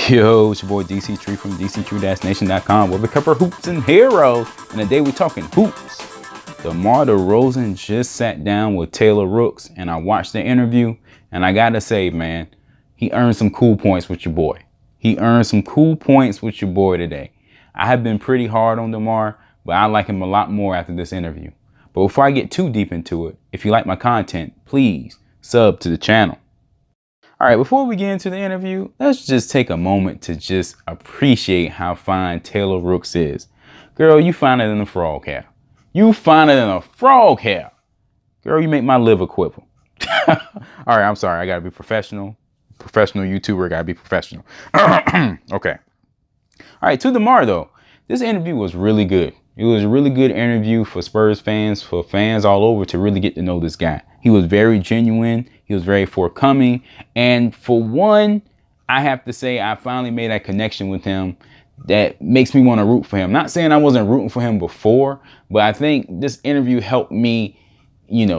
Yo, it's your boy Dctree from Dctree-Nation.com, where we cover hoops and heroes. And today we're talking hoops. DeRozan just sat down with Taylor Rooks, and I watched the interview, and I gotta say, man, he earned some cool points with your boy. He earned some cool points with your boy today. I have been pretty hard on DeMar, but I like him a lot more after this interview. But before I get too deep into it, if you like my content, please sub to the channel. All right, before we get into the interview, let's just take a moment to just appreciate how fine Taylor Rooks is. Girl, you finer than a frog hair. You finer than a frog hair. Girl, you make my liver quiver. All right, I'm sorry. I got to be professional. Professional YouTuber, got to be professional. Okay. All right, to DeMar, though. This interview was really good. It was a really good interview for Spurs fans, for fans all over to really get to know this guy. He was very genuine. He was very forthcoming. And for one, I have to say I finally made that connection with him that makes me want to root for him. Not saying I wasn't rooting for him before, but I think this interview helped me,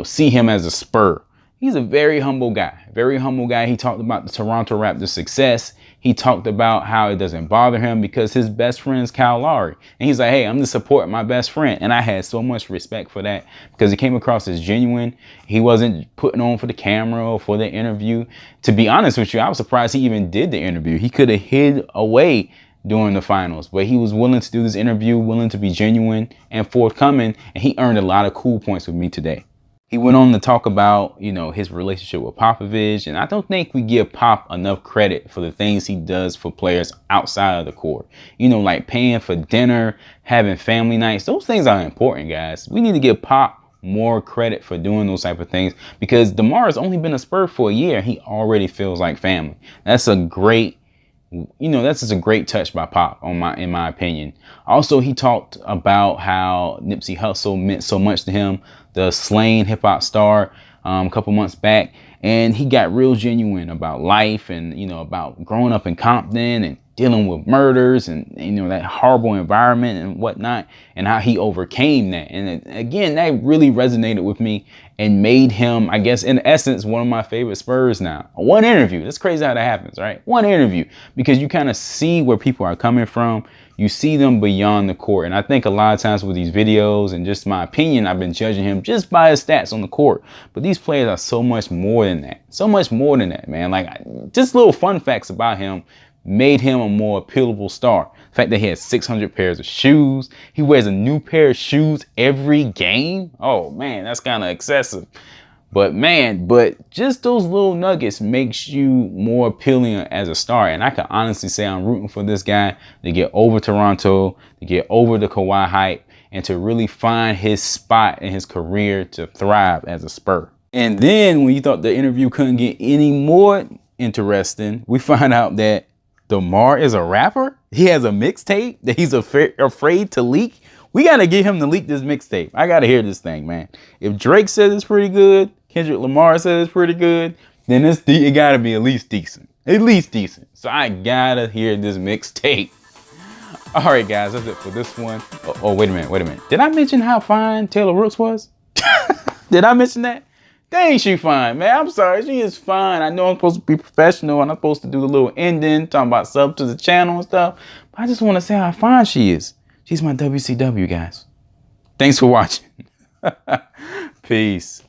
see him as a Spur. He's a very humble guy. Very humble guy. He talked about the Toronto Raptors' success. He talked about how it doesn't bother him because his best friend is Kyle Lowry. And he's like, hey, I'm just supporting my best friend. And I had so much respect for that because he came across as genuine. He wasn't putting on for the camera or for the interview. To be honest with you, I was surprised he even did the interview. He could have hid away during the finals, but he was willing to do this interview, willing to be genuine and forthcoming. And he earned a lot of cool points with me today. He went on to talk about, his relationship with Popovich. And I don't think we give Pop enough credit for the things he does for players outside of the court. Like paying for dinner, having family nights. Those things are important, guys. We need to give Pop more credit for doing those type of things because DeMar has only been a Spur for a year. He already feels like family. That's a great that's just a great touch by Pop in my opinion. Also, he talked about how Nipsey Hussle meant so much to him, the slain hip hop star, a couple months back. And he got real genuine about life and, about growing up in Compton and dealing with murders and, that horrible environment and whatnot and how he overcame that. And again, that really resonated with me and made him, I guess, in essence, one of my favorite Spurs now. One interview. That's crazy how that happens, right? One interview, because you kind of see where people are coming from. You see them beyond the court. And I think a lot of times with these videos and just my opinion, I've been judging him just by his stats on the court. But these players are so much more than that. So much more than that, man. Like, just little fun facts about him made him a more appealable star. The fact that he has 600 pairs of shoes. He wears a new pair of shoes every game. Oh, man, that's kind of excessive. But just those little nuggets makes you more appealing as a star. And I can honestly say I'm rooting for this guy to get over Toronto, to get over the Kawhi hype, and to really find his spot in his career to thrive as a Spur. And then when you thought the interview couldn't get any more interesting, we find out that DeMar is a rapper. He has a mixtape that he's afraid to leak. We got to get him to leak this mixtape. I got to hear this thing, man. If Drake says it's pretty good, Kendrick Lamar says it's pretty good, then it got to be at least decent. At least decent. So I got to hear this mixtape. All right, guys, that's it for this one. Oh, wait a minute. Did I mention how fine Taylor Rooks was? Did I mention that? Dang, she fine, man. I'm sorry. She is fine. I know I'm supposed to be professional and I'm supposed to do the little ending, talking about sub to the channel and stuff. But I just want to say how fine she is. She's my WCW, guys. Thanks for watching. Peace.